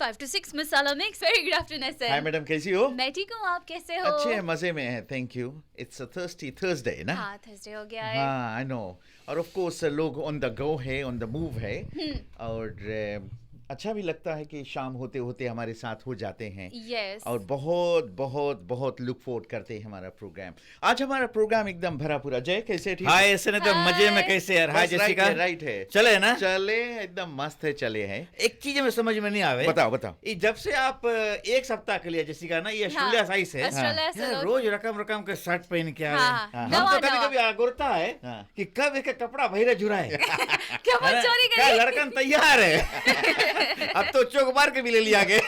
5 to 6 masala mix. Very good afternoon sir. Hi madam, कैसी हो? मैं ठीक हूँ, आप कैसे हो? अच्छे हैं, मजे में हैं, thank you. It's a Thursday ना? हाँ, थर्सडे हो गया है। हाँ, आई नो। और ऑफ कोर्स लोग ऑन द गो है, ऑन द मूव है। और अच्छा भी लगता है कि शाम होते होते हमारे साथ हो जाते हैं। यस। और बहुत बहुत बहुत लुक फॉरवर्ड करते हैं हमारा प्रोग्राम। आज हमारा प्रोग्राम एकदम भरा पूरा। जय, कैसे? ठीक हाय, ऐसे नहीं तो मजे में कैसे यार? हाय जessica, राइट है। चले ना? चले, एकदम मस्त है, चले हैं। एक चीज हमें समझ में नहीं आवे। बताओ। ये जब से आप एक सप्ताह के लिए जessica ना, ये ऑस्ट्रेलिया साइड से ऑस्ट्रेलिया से यार लोग- रोज रकम के शर्ट पहन के आ हाँ, रहे हैं। नवा- हम तो नवा। कभी आगुरता है हाँ। कि कब एक कपड़ा भैरे जुराए। क्या मत चोरी क्या करें? लड़कन तैयार है। अब तो चौकबार के भी ले लिया गए।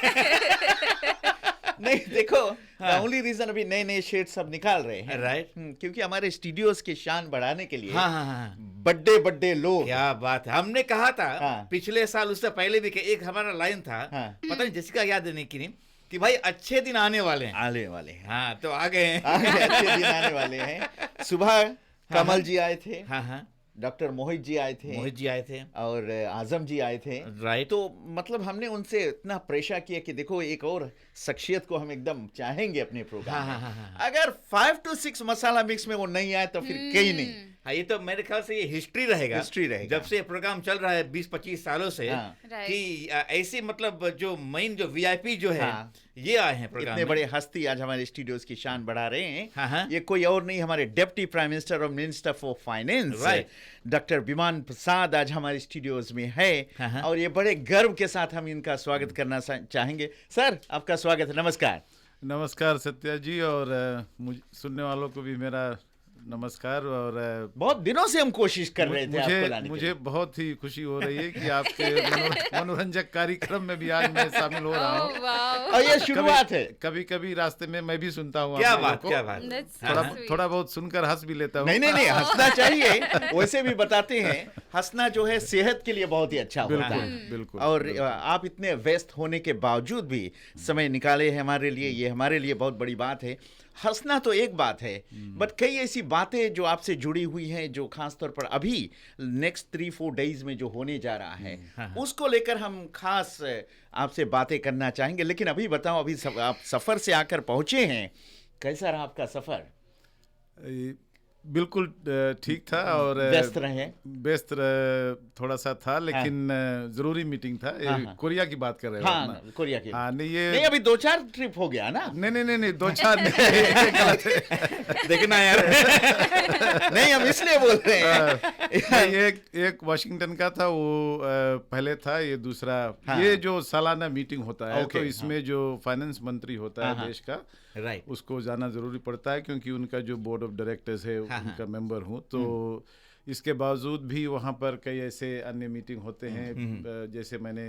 नहीं, देखो, हाँ। ओनली रीजन अभी नए शेड सब निकाल रहे हैं। राइट। क्योंकि हमारे स्टूडियोज की शान बढ़ाने के लिए हाँ। बड़े लोग। क्या बात है, हमने कहा था हाँ। पिछले साल, उससे पहले भी कि एक हमारा लाइन था, हाँ। पता नहीं जessica याद है नहीं कि नहीं, कि भाई अच्छे दिन आने वाले हैं। आने वाले हैं। हाँ, तो आ गए हैं। अच्छे दिन आने वाले हैं। सुबह कमल जी आए थे, हाँ। डॉक्टर मोहित जी आए थे, मोहित जी आए थे। और आजम जी आए थे। राइट। तो मतलब हमने उनसे इतना प्रेशर किया कि देखो, एक और शख्सियत को हम एकदम चाहेंगे अपने प्रोग्राम में। हाँ। अगर 5 to 6 मसाला मिक्स में वो नहीं आए तो फिर कहीं नहीं। हाँ, ये तो मेरे ख्याल से ये हिस्ट्री रहेगा। हिस्ट्री रहेगा। जब से ये प्रोग्राम चल रहा है 20-25 सालों से, हाँ। Right. कि ऐसे मतलब जो मेन जो वीआईपी जो है, हाँ। ये आए हैं प्रोग्राम इतने में। बड़े हस्ती आज हमारे स्टूडियोज की शान बढ़ा रहे हैं। हाँ। ये कोई और नहीं, हमारे डिप्टी प्राइम मिनिस्टर और minister for finance Right. Doctor विमान प्रसाद आज हमारे स्टूडियोज में है। हाँ। और ये बड़े गर्व के साथ हम इनका स्वागत करना चाहेंगे। सर, आपका स्वागत है, नमस्कार। नमस्कार सत्या जी, और सुनने वालों को भी मेरा नमस्कार। और बहुत दिनों से हम कोशिश कर रहे थे आपको लाने के मुझे लिए। बहुत ही खुशी हो रही है कि आपके मनोरंजक कार्यक्रम में भी आज मैं शामिल हो रहा हूँ। Oh, wow. और ये शुरुआत है। कभी रास्ते में मैं भी सुनता हूँ क्या आप लोगों बात, को। क्या बात। That's so थोड़ा sweet. थोड़ा बहुत सुनकर हंस भी लेता हूँ। नहीं, हंसना चाहिए। वैसे भी बताते हैं, हंसना जो है सेहत के लिए बहुत ही अच्छा होता है। बिल्कुल। और आप इतने व्यस्त होने के बावजूद भी समय निकाले हैं हमारे लिए, ये हमारे लिए बहुत बड़ी बात है। हंसना तो एक बात है, बट कई ऐसी बातें जो आपसे जुड़ी हुई हैं, जो खास तौर पर अभी नेक्स्ट 3-4 डेज में जो होने जा रहा है, उसको लेकर हम खास आपसे बातें करना चाहेंगे। लेकिन अभी बताओ, अभी आप सफर से आकर पहुंचे हैं, कैसा रहा आपका सफर? बिल्कुल ठीक था। और व्यस्त थोड़ा सा था, लेकिन जरूरी मीटिंग था। हाँ। कोरिया की बात कर रहे हो हाँ, ना? कोरिया की। हाँ, नहीं, अभी 2-4 ट्रिप हो गया ना। नहीं 2-4 नहीं, गलत है। देखना यार। नहीं, हम इसलिए बोल रहे हैं। एक वाशिंगटन का था, वो पहले था, ये दूसरा। हाँ। ये जो सालाना मीटिंग होता है, ओके, तो इसमें जो फाइनेंस मंत्री होता है देश का, राइट। उसको जाना जरूरी पड़ता है, क्योंकि उनका जो बोर्ड ऑफ डायरेक्टर्स है, उनका मेंबर हूँ। तो इसके बावजूद भी वहाँ पर कई ऐसे अन्य मीटिंग होते हैं। जैसे मैंने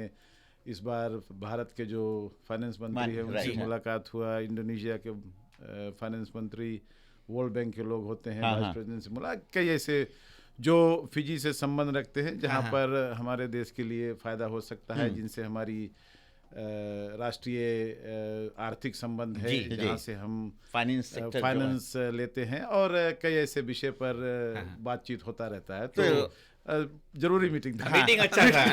इस बार भारत के जो फाइनेंस मंत्री है, उनसे मुलाकात हुआ। इंडोनेशिया के फाइनेंस मंत्री, वर्ल्ड बैंक के लोग होते हैं, वाइस प्रेसिडेंट से मुलाकात। कई ऐसे जो फिजी से संबंध रखते हैं, जहाँ पर हमारे देश के लिए फायदा हो सकता है, जिनसे हमारी राष्ट्रीय आर्थिक संबंध है, जहाँ से हम फाइनेंस लेते हैं। और कई ऐसे विषय पर बातचीत होता रहता है। तो जरूरी मीटिंग था। मीटिंग अच्छा था।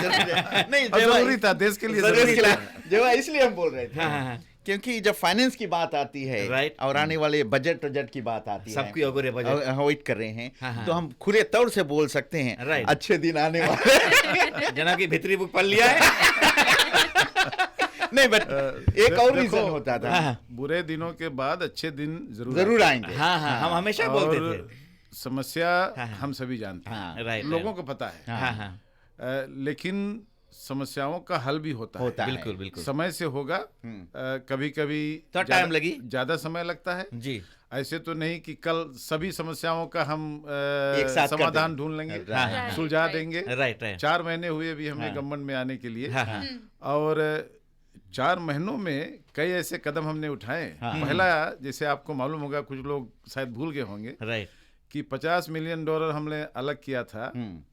नहीं, जरूरी था, देश के लिए जरूरी था। जो इसलिए हम बोल रहे थे, क्योंकि जब फाइनेंस की बात आती है, राइट, और आने वाले बजट की बात आती है, सबकी अगोरे बजट वेट कर रहे हैं, तो हम खुले तौर से बोल सकते हैं, राइट, अच्छे दिन आने वाले। जना की भीतरी बुक पढ़ लिया है। नहीं, बट एक और रीजन होता था, बुरे दिनों के बाद अच्छे दिन जरूर आएंगे। हाँ, हम हमेशा बोलते थे। समस्या हम सभी जानते हैं, राइट, लोगों को पता है। लेकिन समस्याओं का हल भी होता है। बिल्कुल समय से होगा। कभी कभी तो टाइम लगी, ज्यादा समय लगता है जी। ऐसे तो नहीं कि कल सभी समस्याओं का हम समाधान ढूंढ लेंगे, सुलझा देंगे। राइट। 4 महीने हुए भी हमें गवर्नमेंट में आने के लिए, और 4 महीनों में कई ऐसे कदम हमने उठाए। पहला, जैसे आपको मालूम होगा, कुछ लोग शायद भूल गए होंगे, राइट, कि $50 मिलियन हमने अलग किया था,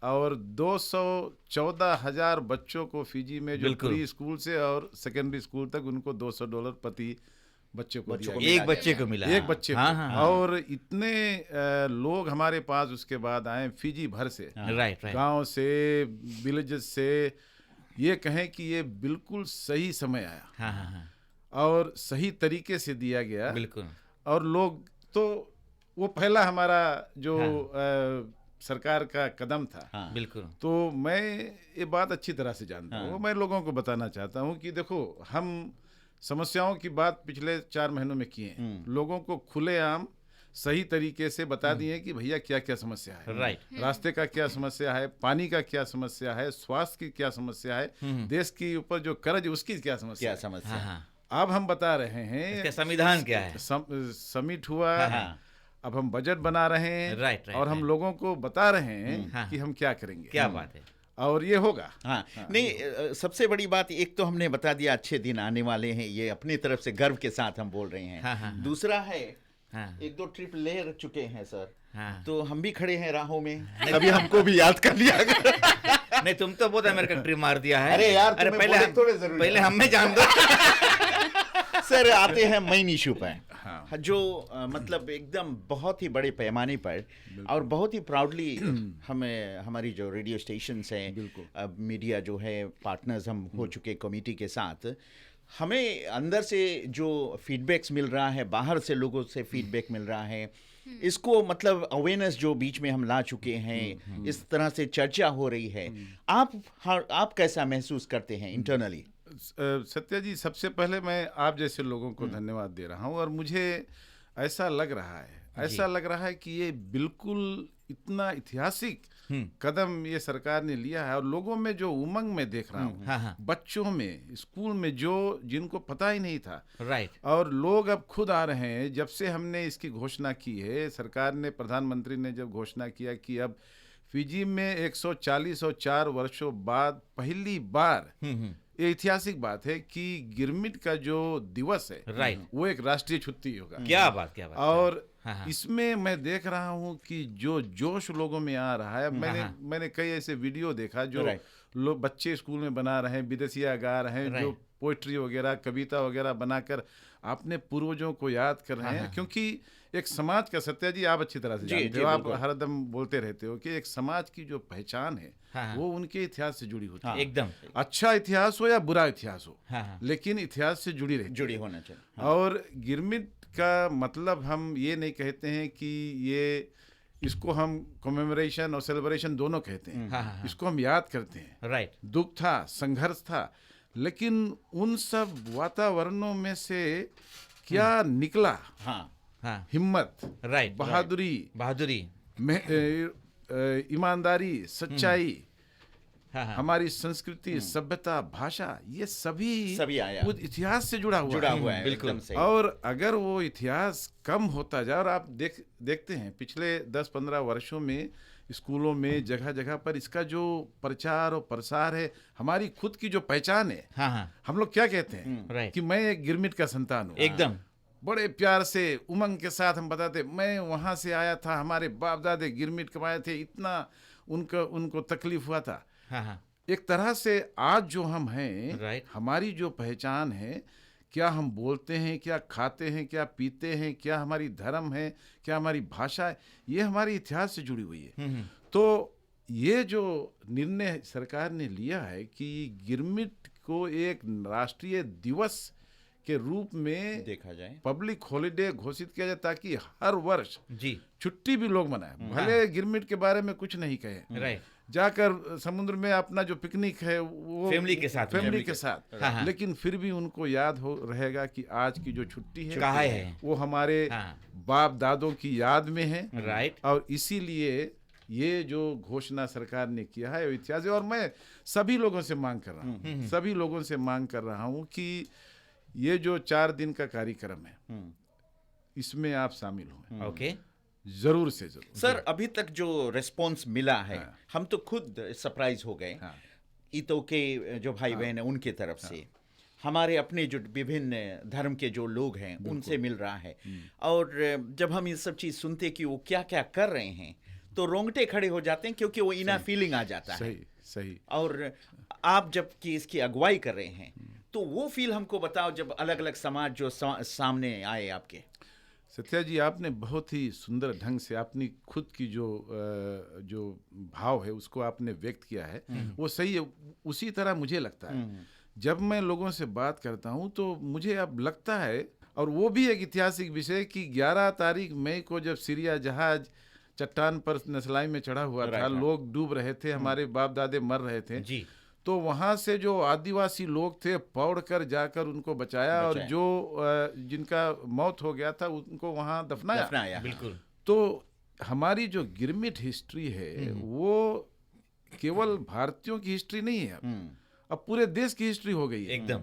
और 214,000 बच्चों को फिजी में जो प्री स्कूल से और सेकेंडरी स्कूल तक, उनको $200 प्रति बच्चे को दिया। एक बच्चे को मिला, एक बच्चे को। और इतने लोग हमारे पास उसके बाद आए फिजी भर से, राइट, गांव से, विलेजेस से, ये कहें कि ये बिल्कुल सही समय आया हाँ हाँ हाँ और सही तरीके से दिया गया। बिल्कुल। और लोग तो वो पहला हमारा जो हाँ। सरकार का कदम था। हाँ। बिल्कुल। तो मैं ये बात अच्छी तरह से जानता हूँ। मैं लोगों को बताना चाहता हूँ कि देखो, हम समस्याओं की बात पिछले 4 महीनों में किए हैं। लोगों को खुलेआम सही तरीके से बता दिए कि भैया क्या क्या समस्या है, राइट। रास्ते का क्या समस्या है, पानी का क्या समस्या है, स्वास्थ्य की क्या समस्या है, देश के ऊपर जो कर्ज उसकी क्या समस्या क्या है। समस्या? हाँ हाँ। अब हम बता रहे हैं इसका संविधान क्या है? समिट हुआ, हाँ। अब हम बजट बना रहे हैं, राइट, और हम राइट। लोगों को बता रहे हैं हाँ। कि हम क्या करेंगे। क्या बात है। और ये होगा। हाँ, नहीं, सबसे बड़ी बात एक तो हमने बता दिया अच्छे दिन आने वाले हैं, ये अपनी तरफ से गर्व के साथ हम बोल रहे हैं। हाँ, हाँ, हाँ। दूसरा है, हाँ। 1-2 ट्रिप ले चुके हैं सर, हाँ। तो हम भी खड़े हैं राहों में, अभी हमको भी याद कर लिया। नहीं, तुम तो बहुत अमेरिकन ट्रिप मार दिया है। अरे यार, अरे तुम्हें पहले बोले थोड़े जरूरी पहले है। हमें जान दो। सर आते हैं मेन इशू पर, हाँ। जो मतलब एकदम बहुत ही बड़े पैमाने पर और बहुत ही प्राउडली हमें, हमारी जो रेडियो स्टेशंस हैं, मीडिया जो है, पार्टनर्स हम हो चुके कमेटी के साथ, हमें अंदर से जो फीडबैक्स मिल रहा है, बाहर से लोगों से फीडबैक मिल रहा है, इसको मतलब अवेयरनेस जो बीच में हम ला चुके हैं, इस तरह से चर्चा हो रही है, आप कैसा महसूस करते हैं इंटरनली? सत्या जी, सबसे पहले मैं आप जैसे लोगों को धन्यवाद दे रहा हूँ। और मुझे ऐसा लग रहा है कि ये बिल्कुल इतना ऐतिहासिक कदम ये सरकार ने लिया है। और लोगों में जो उमंग मैं देख रहा हूँ, हाँ, हाँ। बच्चों में, स्कूल में, जो जिनको पता ही नहीं था, राइट। और लोग अब खुद आ रहे हैं। जब से हमने इसकी घोषणा की है, सरकार ने, प्रधानमंत्री ने जब घोषणा किया कि अब फिजी में 144 वर्षों बाद पहली बार, ये ऐतिहासिक बात है कि गिरमिट का जो दिवस है, राइट, वो एक राष्ट्रीय छुट्टी होगा। क्या बात, क्या बात। और हाँ, हाँ। इसमें मैं देख रहा हूँ कि जो जोश लोगों में आ रहा है। मैंने कई ऐसे वीडियो देखा जो लोग, बच्चे स्कूल में बना रहे हैं, विदेशिया गा रहे हैं, जो पोइट्री वगैरह, कविता वगैरह बनाकर अपने पूर्वजों को याद कर रहे हैं। क्योंकि एक समाज का, सत्या जी आप अच्छी तरह से जानते हो, आप हरदम बोलते रहते हो कि एक समाज की जो पहचान है, वो उनके इतिहास से जुड़ी होती है। एकदम। अच्छा इतिहास हो या बुरा इतिहास हो, हाँ। लेकिन इतिहास से जुड़ी होना चाहिए। और गिरमिट का मतलब हम ये नहीं कहते हैं कि ये, इसको हम कमेमोरेशन और सेलिब्रेशन दोनों कहते हैं। इसको हम याद करते हैं। राइट। दुख था, संघर्ष था, लेकिन उन सब वातावरणों में से क्या निकला? हाँ। हिम्मत, राइट। बहादुरी, ईमानदारी, सच्चाई, हमारी संस्कृति, सभ्यता, भाषा, ये सभी आया, खुद इतिहास से जुड़ा हुआ है। बिल्कुल। और अगर वो इतिहास कम होता जाए, और आप देखते हैं पिछले 10-15 वर्षों में स्कूलों में जगह जगह पर इसका जो प्रचार और प्रसार है, हमारी खुद की जो पहचान है, हम लोग क्या कहते हैं कि मैं एक गिरमिट का संतान हूँ। एकदम बड़े प्यार से, उमंग के साथ हम बताते, मैं वहाँ से आया था, हमारे बाप दादे गिरमिट कमाए थे, इतना उनको तकलीफ हुआ था। एक तरह से आज जो हम हैं, हमारी जो पहचान है, क्या हम बोलते हैं, क्या खाते हैं, क्या पीते हैं, क्या हमारी धर्म है, क्या हमारी भाषा है, ये हमारे इतिहास से जुड़ी हुई है। तो ये जो निर्णय सरकार ने लिया है कि गिरमिट को एक राष्ट्रीय दिवस के रूप में देखा जाए, पब्लिक हॉलिडे घोषित किया जाए, ताकि हर वर्ष छुट्टी भी लोग मनाएं। भले गिरमिट के बारे में कुछ नहीं कहे, जाकर समुद्र में अपना जो पिकनिक है वो फैमिली के साथ, लेकिन फिर भी उनको याद हो रहेगा कि आज की जो छुट्टी है, कहाँ है, वो हमारे बाप दादों की याद में है। राइट। और इसीलिए ये जो घोषणा सरकार ने किया है वो इतिहास है। और मैं सभी लोगों से मांग कर रहा हूँ कि ये जो 4 दिन का कार्यक्रम है, इसमें आप शामिल हों। ओके, जरूर से जरूर। सर, अभी तक जो रिस्पॉन्स मिला है, हम तो खुद सरप्राइज हो गए। ईतो के जो भाई बहन है उनके तरफ से, हमारे अपने जो विभिन्न धर्म के जो लोग हैं उनसे मिल रहा है। और जब हम ये सब चीज़ सुनते कि वो क्या क्या कर रहे हैं, तो रोंगटे खड़े हो जाते हैं, क्योंकि वो इना फीलिंग आ जाता है। सही। और आप जब कि इसकी अगुवाई कर रहे हैं, तो वो फील हमको बताओ, जब अलग अलग समाज जो सामने आए आपके। सत्या जी, आपने बहुत ही सुंदर ढंग से अपनी खुद की जो भाव है उसको आपने व्यक्त किया है, वो सही है। उसी तरह मुझे लगता है, जब मैं लोगों से बात करता हूँ तो मुझे अब लगता है, और वो भी एक ऐतिहासिक विषय, कि 11 तारीख मई को जब सीरिया जहाज चट्टान पर नस्लाई में चढ़ा हुआ था, लोग डूब रहे थे, हमारे बाप दादे मर रहे थे जी। तो वहाँ से जो आदिवासी लोग थे पौड़ कर जाकर उनको बचाया, और जो जिनका मौत हो गया था उनको वहाँ दफनाया। बिल्कुल। तो हमारी जो गिरमिट हिस्ट्री है वो केवल भारतीयों की हिस्ट्री नहीं है, अब पूरे देश की हिस्ट्री हो गई है एकदम।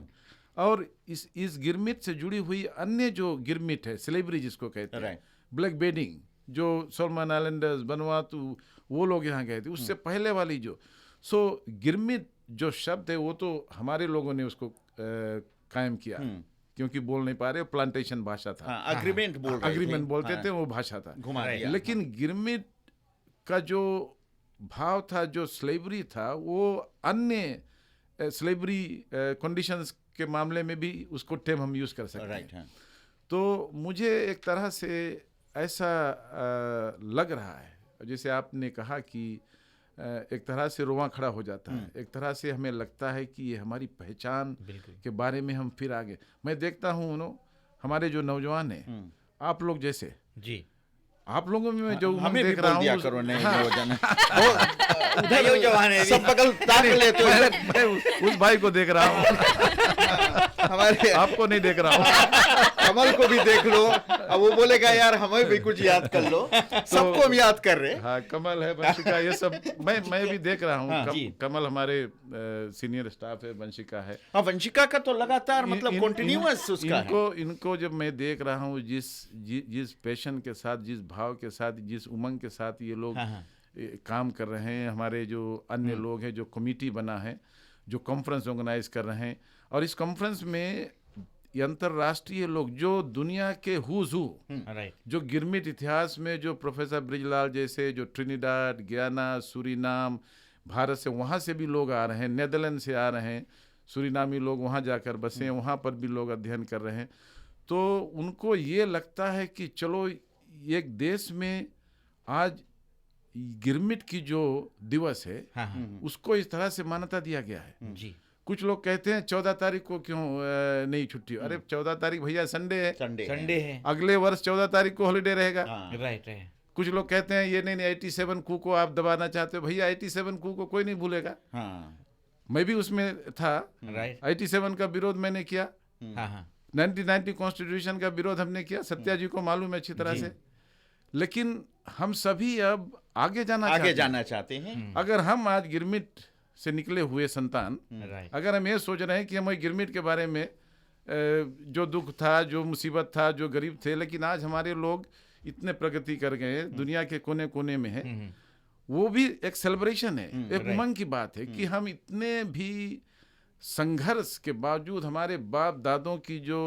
और इस गिरमिट से जुड़ी हुई अन्य जो गिरमिट है, स्लेवरी जिसको कहते हैं, ब्लैक बेडिंग, जो सोलमन आइलैंडर्स, वनुआतू, वो लोग यहाँ गए थे, उससे पहले वाली जो गिरमिट जो शब्द है वो तो हमारे लोगों ने उसको कायम किया, क्योंकि बोल नहीं पा रहे, प्लांटेशन भाषा था, अग्रीमेंट बोलते थे, वो भाषा था। घुमा दिया। लेकिन गिरमिट का जो भाव था, जो स्लेवरी था, वो अन्य स्लेवरी कंडीशंस के मामले में भी उसको टर्म हम यूज कर सकते हैं। तो मुझे एक तरह से ऐसा लग रहा है, जैसे आपने कहा कि एक तरह से रोवां खड़ा हो जाता है, एक तरह से हमें लगता है कि ये हमारी पहचान के बारे में हम फिर आगे। मैं देखता हूँ हमारे जो नौजवान हैं, आप लोग जैसे जी, आप लोगों में जो हमें देख रहा हूँ, उधर जवान है, सब बगल ताक ले, तो मैं उस भाई को देख रहा हूँ, हमारे आपको नहीं देख रहा हूँ। कमल को भी देख लो, अब वो बोलेगा यार हमें भी कुछ याद कर लो, सबको हम याद कर रहे। हाँ, कमल है, वंशिका, ये सब मैं भी देख रहा हूँ। कमल हमारे सीनियर स्टाफ है, वंशिका है। हाँ, वंशिका का तो लगातार मतलब कंटिन्यूअस उसका है। इनको जब मैं देख रहा हूँ, जिस पैशन के साथ, जिस भाव के साथ, जिस उमंग के साथ ये लोग काम कर रहे हैं, हमारे जो अन्य लोग हैं, जो कमेटी बना है, जो कॉन्फ्रेंस ऑर्गेनाइज कर रहे हैं, और इस कॉन्फ्रेंस में ये अंतर्राष्ट्रीय लोग, जो दुनिया के हुज हू, जो गिरमिट इतिहास में, जो प्रोफेसर ब्रिजलाल जैसे, जो ट्रिनिडाड, गियाना, सूरीनाम, भारत से, वहाँ से भी लोग आ रहे हैं, नेदरलैंड से आ रहे हैं, सूरीनामी लोग वहाँ जाकर बसे हैं, वहाँ पर भी लोग अध्ययन कर रहे हैं। तो उनको ये लगता है कि चलो एक देश में आज गिरमिट की जो दिवस है, उसको इस तरह से मान्यता दिया गया है। जी। कुछ लोग कहते हैं 14 तारीख को क्यों नहीं छुट्टी? अरे 14 तारीख भैया संडे है, संडे है, अगले वर्ष 14 तारीख को हॉलीडे रहेगा। राइट। कुछ लोग कहते हैं ये नहीं 87 कू को आप दबाना चाहते हो, भैया 87 कू को कोई नहीं भूलेगा। मैं भी उसमें था, 87 का विरोध मैंने किया, 1990 कॉन्स्टिट्यूशन का विरोध हमने किया, सत्या जी को मालूम है अच्छी तरह से। लेकिन हम सभी अब आगे जाना चाहते हैं। अगर हम आज गिरमिट से निकले हुए संतान, अगर हम ये सोच रहे हैं कि हम गिरमिट के बारे में जो दुख था, जो मुसीबत था, जो गरीब थे, लेकिन आज हमारे लोग इतने प्रगति कर गए, दुनिया के कोने कोने में है, वो भी एक सेलिब्रेशन है, एक उमंग की बात है कि हम इतने भी संघर्ष के बावजूद, हमारे बाप दादों की जो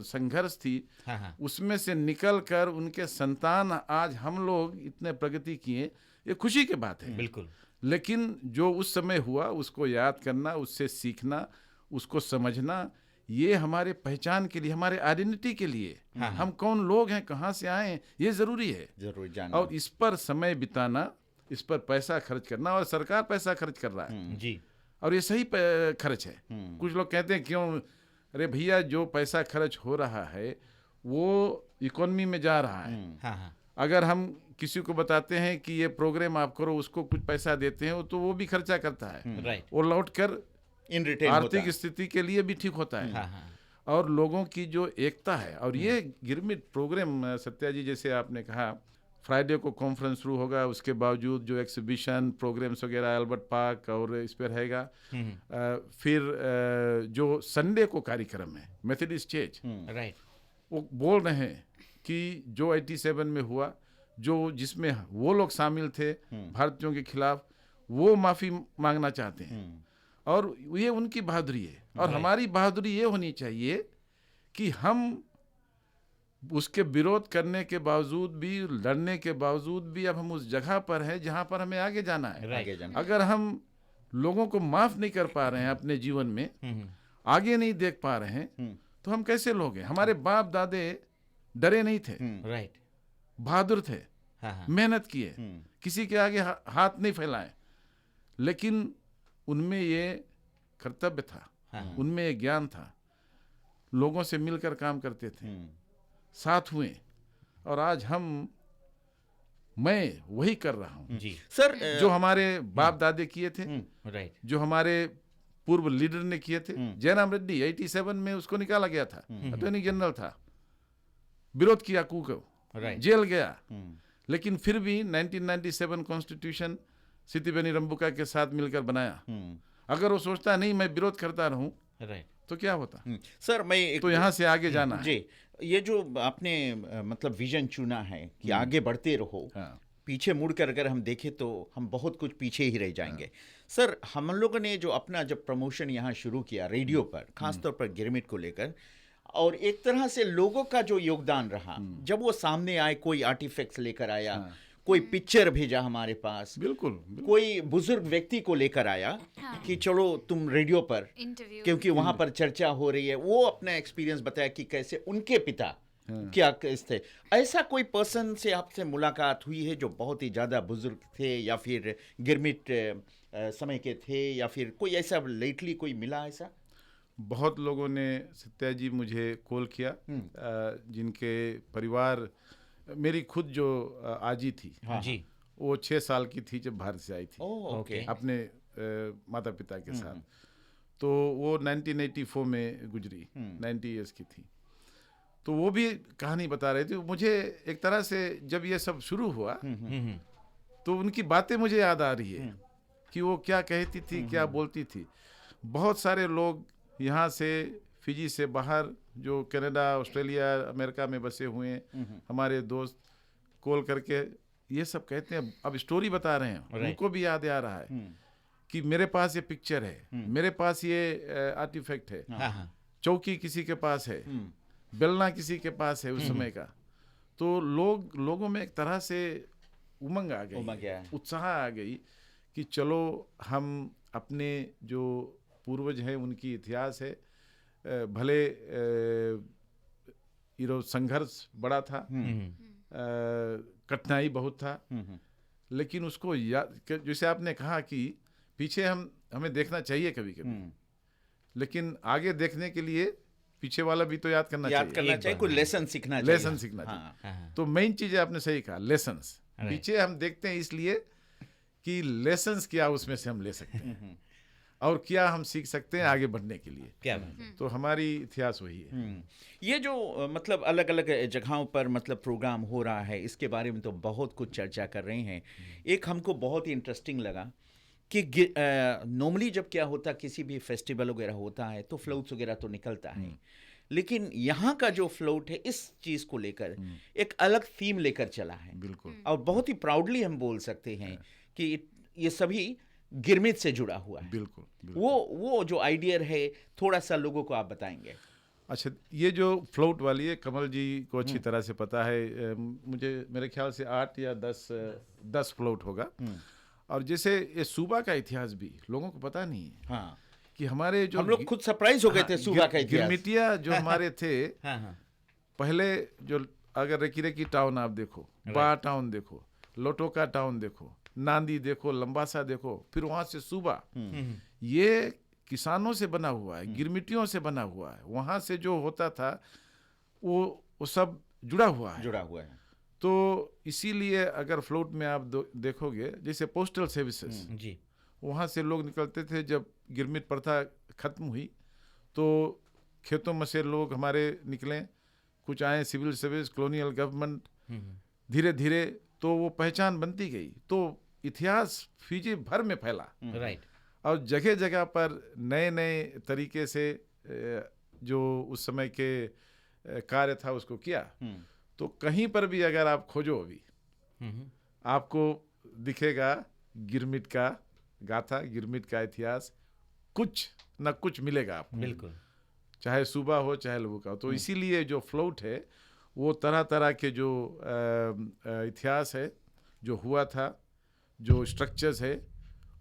संघर्ष थी, उसमें से निकल कर उनके संतान आज हम लोग इतने प्रगति किए, ये खुशी की बात है। बिल्कुल। लेकिन जो उस समय हुआ उसको याद करना, उससे सीखना, उसको समझना, ये हमारे पहचान के लिए, हमारे आइडेंटिटी के लिए, हम कौन लोग हैं, कहाँ से आए हैं, ये जरूरी है, जरूर जानना। और इस पर समय बिताना, इस पर पैसा खर्च करना, और सरकार पैसा खर्च कर रहा है जी, और ये सही खर्च है। कुछ लोग कहते हैं क्यों? अरे भैया, जो पैसा खर्च हो रहा है वो इकोनॉमी में जा रहा है। अगर हम किसी को बताते हैं कि ये प्रोग्राम आप करो, उसको कुछ पैसा देते हैं, तो वो भी खर्चा करता है, और लौट कर इन रिटर्न आर्थिक स्थिति के लिए भी ठीक होता है। और लोगों की जो एकता है, और ये गिरमिट प्रोग्राम, सत्या जी जैसे आपने कहा, फ्राइडे को कॉन्फ्रेंस शुरू होगा, उसके बावजूद जो एक्सिबिशन प्रोग्राम्स वगैरह एल्बर्ट पार्क और इस पर रहेगा। फिर जो संडे को कार्यक्रम है मेथोडिस्ट चर्च, वो बोल रहे हैं कि जो 87 में हुआ, जो जिसमें वो लोग शामिल थे भारतीयों के खिलाफ, वो माफी मांगना चाहते हैं, और ये उनकी बहादुरी है। और हमारी बहादुरी ये होनी चाहिए कि हम उसके विरोध करने के बावजूद भी, लड़ने के बावजूद भी, अब हम उस जगह पर हैं जहां पर हमें आगे जाना है। अगर हम लोगों को माफ नहीं कर पा रहे हैं अपने जीवन में, आगे नहीं देख पा रहे हैं, तो हम कैसे लोग हैं? हमारे बाप दादे डरे नहीं थे, राइट। बहादुर थे, हाँ हाँ। मेहनत किए, किसी के आगे हाथ नहीं फैलाए, लेकिन उनमें ये कर्तव्य था, उनमें ये ज्ञान था, लोगों से मिलकर काम करते थे, साथ हुए, और आज मैं वही कर रहा हूँ जी सर जो हमारे बाप दादे किए थे, राइट। जो हमारे पूर्व लीडर ने किए थे। जयराम रेड्डी 87 में उसको निकाला गया था, अटॉर्नी जनरल था, विरोध किया कू को, राइट। जेल गया, लेकिन फिर भी 1997 कॉन्स्टिट्यूशन सितिबेनी रंबुका के साथ मिलकर बनाया। अगर वो सोचता नहीं मैं विरोध करता रहूं राइट। तो क्या होता। सर मैं एक तो यहाँ से आगे जाना है। जी, ये जो आपने मतलब विजन चुना है कि आगे बढ़ते रहो, हाँ। पीछे मुड़कर अगर हम देखें तो हम बहुत कुछ पीछे ही रह जाएंगे। सर हम लोगों ने जो अपना जब प्रमोशन यहाँ शुरू किया रेडियो पर, खासतौर पर गिरमिट को लेकर, और एक तरह से लोगों का जो योगदान रहा, जब वो सामने आए, कोई आर्टिफैक्ट्स लेकर आया, कोई पिक्चर भेजा हमारे पास, बिल्कुल, कोई बुजुर्ग व्यक्ति को लेकर आया कि चलो तुम रेडियो पर, इंटरव्यू क्योंकि वहां पर चर्चा हो रही है, वो अपना एक्सपीरियंस बताया कि कैसे उनके पिता क्या थे। ऐसा कोई पर्सन से आपसे मुलाकात हुई है जो बहुत ही ज्यादा बुजुर्ग थे, या फिर गिरमिट समय के थे, या फिर कोई ऐसा लेटली कोई मिला ऐसा? बहुत लोगों ने सत्या जी मुझे कॉल किया, जिनके परिवार, मेरी खुद जो आजी थी, जी वो 6 साल की थी जब भारत से आई थी ओके। अपने माता पिता के साथ। तो वो 1984 में गुजरी, 90 इयर्स की थी। तो वो भी कहानी बता रहे थे मुझे। एक तरह से जब ये सब शुरू हुआ तो उनकी बातें मुझे याद आ रही है कि वो क्या कहती थी, क्या बोलती थी। बहुत सारे लोग यहाँ से, फिजी से बाहर, जो कनाडा, ऑस्ट्रेलिया, अमेरिका में बसे हुए हैं, हमारे दोस्त कॉल करके ये सब कहते हैं, अब स्टोरी बता रहे हैं। उनको भी याद आ रहा है कि मेरे पास ये पिक्चर है, मेरे पास ये आर्टिफैक्ट है, चौकी किसी के पास है, बेलना किसी के पास है उस समय का। तो लोगों में एक तरह से उमंग आ गई, उत्साह आ गई कि चलो हम अपने जो पूर्वज हैं, उनकी इतिहास है, भले संघर्ष बड़ा था, कठिनाई बहुत था, लेकिन उसको जैसे आपने कहा कि पीछे हमें देखना चाहिए कभी कभी, लेकिन आगे देखने के लिए पीछे वाला भी तो याद करना चाहिए, कोई लेसन सीखना चाहिए। तो मेन चीज है, आपने सही कहा, लेसन्स। पीछे हम देखते हैं इसलिए कि लेसन्स क्या उसमें से हम ले सकते हैं और क्या हम सीख सकते हैं आगे बढ़ने के लिए। क्या तो हमारी इतिहास वही है। ये जो मतलब अलग अलग जगहों पर मतलब प्रोग्राम हो रहा है, इसके बारे में तो बहुत कुछ चर्चा कर रहे हैं। एक हमको बहुत ही इंटरेस्टिंग लगा कि नॉर्मली जब क्या होता, किसी भी फेस्टिवल वगैरह होता है तो फ्लोट्स वगैरह तो निकलता है, लेकिन यहाँ का जो फ्लोट है इस चीज़ को लेकर एक अलग थीम लेकर चला है। बिल्कुल। और बहुत ही प्राउडली हम बोल सकते हैं कि ये सभी गिरमिट से जुड़ा हुआ है। बिल्कुल, बिल्कुल। वो जो आइडिया है, थोड़ा सा लोगों को आप बताएंगे। अच्छा, ये जो फ्लोट वाली है, कमल जी को अच्छी तरह से पता है। मुझे मेरे ख्याल से 8 या 10 फ्लोट होगा। और जैसे ये सूबा का इतिहास भी लोगों को पता नहीं है। हाँ, कि हमारे जो हम लोग खुद सरप्राइज हो गए थे सूबा का इतिहास। गिरमिटिया जो हमारे थे, पहले जो अगर रेकी टाउन आप देखो, बा टाउन देखो, लोटोका टाउन देखो, नांदी देखो, लंबासा देखो, फिर वहां से सूबा, ये किसानों से बना हुआ है, गिरमिटियों से बना हुआ है। वहां से जो होता था वो सब जुड़ा हुआ है। तो इसीलिए अगर फ्लोट में आप देखोगे, जैसे पोस्टल सर्विसेज जी, वहाँ से लोग निकलते थे। जब गिरमिट प्रथा खत्म हुई तो खेतों में से लोग हमारे निकले, कुछ आए सिविल सर्विस, कॉलोनियल गवर्नमेंट, धीरे धीरे तो वो पहचान बनती गई। तो इतिहास फिजी भर में फैला, राइट। और जगह जगह पर नए नए तरीके से जो उस समय के कार्य था उसको किया। तो कहीं पर भी अगर आप खोजो अभी, आपको दिखेगा गिरमिट का गाथा, गिरमिट का इतिहास, कुछ न कुछ मिलेगा आपको। बिल्कुल। चाहे सूबा हो चाहे लबुका हो। तो इसीलिए जो फ्लोट है वो तरह तरह के जो इतिहास है, जो हुआ था, जो स्ट्रक्चर्स है,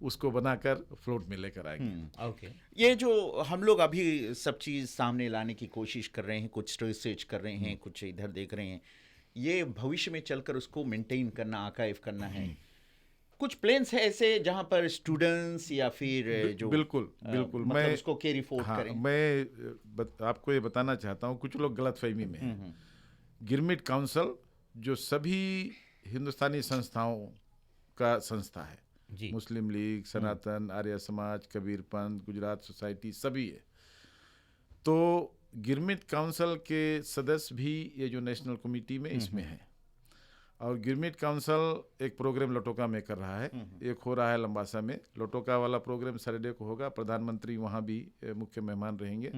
उसको बनाकर फ्लोट में लेकर आएंगे। ओके। ये जो हम लोग अभी सब चीज़ सामने लाने की कोशिश कर रहे हैं, कुछ रिसर्च कर रहे हैं, कुछ इधर देख रहे हैं, ये भविष्य में चलकर उसको मेंटेन करना, आर्काइव करना है। कुछ प्लान्स है ऐसे जहाँ पर स्टूडेंट्स या फिर जो बिल्कुल बिल्कुल मतलब मैं उसको कैरी फोर्ड हाँ, करें। मैं आपको ये बताना चाहता हूँ, कुछ लोग गलतफहमी में हैं। गिरमिट काउंसिल जो सभी हिंदुस्तानी संस्थाओं का संस्था है, जी। मुस्लिम लीग, सनातन, आर्य समाज, कबीर पंथ, गुजरात सोसाइटी, सभी है। तो गिरमिट काउंसिल के सदस्य भी ये जो नेशनल कमेटी में इसमें है। और गिरमिट काउंसिल एक प्रोग्राम लोटोका में कर रहा है, एक हो रहा है लंबासा में। लोटोका वाला प्रोग्राम सैटरडे को होगा, प्रधानमंत्री वहाँ भी मुख्य मेहमान रहेंगे।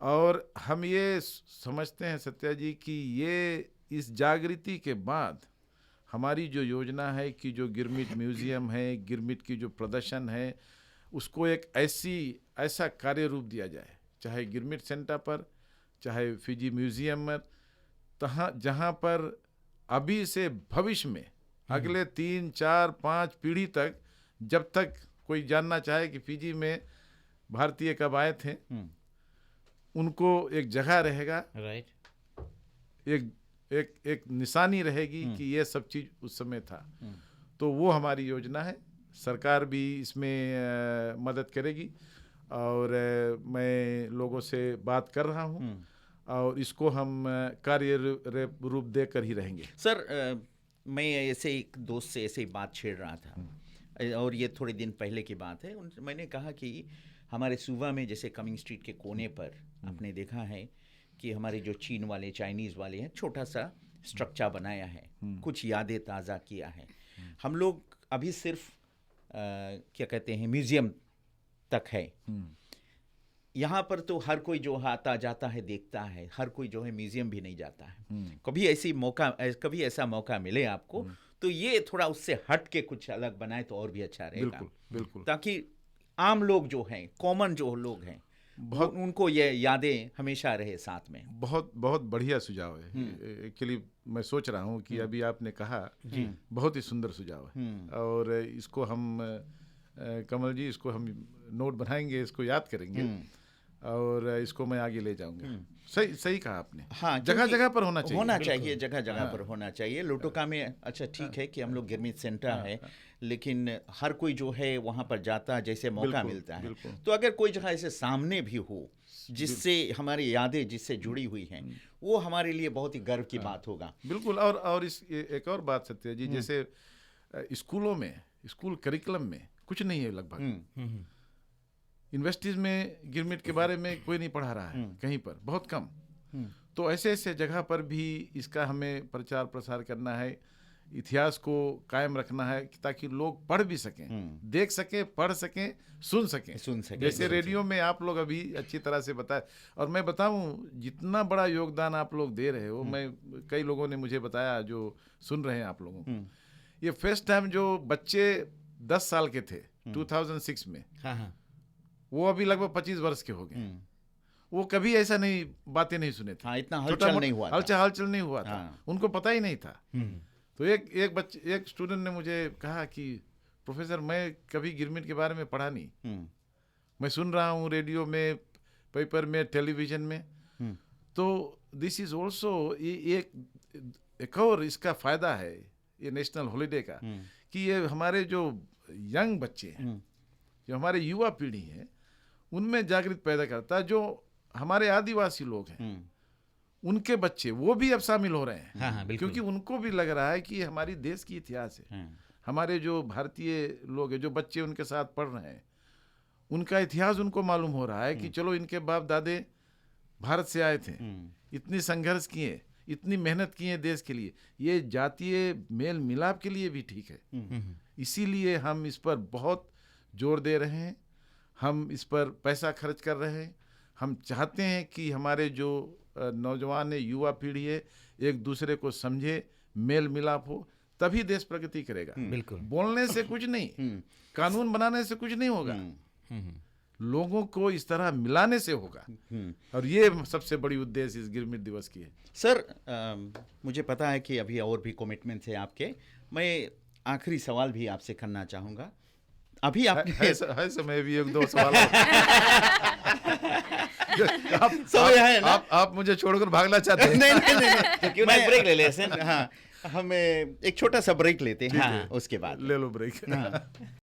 और हम ये समझते हैं सत्या जी कि ये इस जागृति के बाद हमारी जो योजना है कि जो गिरमिट म्यूजियम है, गिरमिट की जो प्रदर्शन है, उसको एक ऐसा कार्य रूप दिया जाए, चाहे गिरमिट सेंटर पर, चाहे फिजी म्यूजियम में, जहाँ पर अभी से भविष्य में अगले 3, 4, 5 पीढ़ी तक, जब तक कोई जानना चाहे कि फिजी में भारतीय कब आए थे, उनको एक जगह रहेगा, राइट। एक निशानी रहेगी कि ये सब चीज उस समय था। तो वो हमारी योजना है, सरकार भी इसमें मदद करेगी। और मैं लोगों से बात कर रहा हूँ और इसको हम कार्य रूप देकर ही रहेंगे। सर मैं ऐसे एक दोस्त से ऐसे ही बात छेड़ रहा था, और ये थोड़े दिन पहले की बात है। मैंने कहा कि हमारे सूबा में जैसे कमिंग स्ट्रीट के कोने पर आपने देखा है कि हमारे जो चीन वाले, चाइनीज़ वाले हैं, छोटा सा स्ट्रक्चर बनाया है, कुछ यादें ताज़ा किया है। हम लोग अभी सिर्फ क्या कहते हैं, म्यूज़ियम तक है। यहाँ पर तो हर कोई जो आता जाता है देखता है, हर कोई जो है म्यूज़ियम भी नहीं जाता है। कभी ऐसा मौका मिले आपको तो ये थोड़ा उससे हट के कुछ अलग बनाए तो और भी अच्छा रहेगा। बिल्कुल बिल्कुल। ताकि आम लोग जो हैं, कॉमन जो लोग हैं, उनको ये यादें हमेशा रहे साथ में। बहुत बहुत बढ़िया सुझाव है। एक्चुअली मैं सोच रहा हूँ कि अभी आपने कहा, बहुत ही सुंदर सुझाव है। और इसको हम कमल जी, इसको हम नोट बनाएंगे, इसको याद करेंगे और इसको मैं आगे ले जाऊंगा। सही कहा आपने। हाँ, जगह जगह पर होना चाहिए। जगह जगह पर होना चाहिए। लोटोका में अच्छा ठीक है कि हम लोग गिरमिट सेंटर है, लेकिन हर कोई जो है वहाँ पर जाता जैसे मौका मिलता है। तो अगर कोई जगह ऐसे सामने भी हो जिससे हमारी यादें जिससे जुड़ी हुई हैं, वो हमारे लिए बहुत ही गर्व की बात होगा। बिल्कुल। और इस एक और बात सत्य जी, जैसे स्कूलों में, स्कूल करिकुलम में कुछ नहीं है लगभग। यूनिवर्सिटीज में गिरमिट के बारे में कोई नहीं पढ़ा रहा है, कहीं पर बहुत कम। तो ऐसे जगह पर भी इसका हमें प्रचार प्रसार करना है, इतिहास को कायम रखना है ताकि लोग पढ़ भी सकें, देख सकें, पढ़ सकें, सुन सकें। जैसे रेडियो में आप लोग अभी अच्छी तरह से बताए। और मैं बताऊं, जितना बड़ा योगदान आप लोग दे रहे हो, मैं कई लोगों ने मुझे बताया जो सुन रहे हैं आप लोगों को, ये फर्स्ट टाइम जो बच्चे 10 साल के थे 2006 में, वो अभी लगभग 25 वर्ष के हो गए। वो कभी ऐसा नहीं, बातें नहीं सुने थे। इतना हलचल नहीं हुआ था। उनको पता ही नहीं था। तो एक स्टूडेंट ने मुझे कहा कि प्रोफेसर, मैं कभी गिरमिट के बारे में पढ़ा नहीं, मैं सुन रहा हूँ रेडियो में, पेपर में, टेलीविजन में। तो दिस इज ऑल्सो एक और इसका फायदा है ये नेशनल हॉलिडे का, कि ये हमारे जो यंग बच्चे हैं, जो हमारे युवा पीढ़ी है, उनमें जागृत पैदा करता है। जो हमारे आदिवासी लोग हैं, उनके बच्चे वो भी अब शामिल हो रहे हैं। क्योंकि उनको भी लग रहा है कि ये हमारी देश की इतिहास है। हमारे जो भारतीय लोग हैं, जो बच्चे उनके साथ पढ़ रहे हैं, उनका इतिहास उनको मालूम हो रहा है कि चलो, इनके बाप दादे भारत से आए थे, इतनी संघर्ष किए, इतनी मेहनत की है देश के लिए। ये जातीय मेल मिलाप के लिए भी ठीक है। इसीलिए हम इस पर बहुत जोर दे रहे हैं, हम इस पर पैसा खर्च कर रहे हैं। हम चाहते हैं कि हमारे जो नौजवान है, युवा पीढ़ी है, एक दूसरे को समझे, मेल मिलाप हो, तभी देश प्रगति करेगा। बिल्कुल। बोलने से कुछ नहीं, कानून बनाने से कुछ नहीं होगा, लोगों को इस तरह मिलाने से होगा। और ये सबसे बड़ी उद्देश्य इस गिरमिट दिवस की है। सर मुझे पता है कि अभी और भी कमिटमेंट है आपके। मैं आखिरी सवाल भी आपसे करना चाहूँगा। अभी आपने है समय भी एक दो सवाल। समय है ना? आप मुझे छोड़कर भागना चाहते हैं? नहीं तो क्यों ना एक ब्रेक ले ले ऐसे? हाँ, हम एक छोटा सा ब्रेक लेते हैं, हाँ, उसके बाद ले लो ब्रेक। हाँ।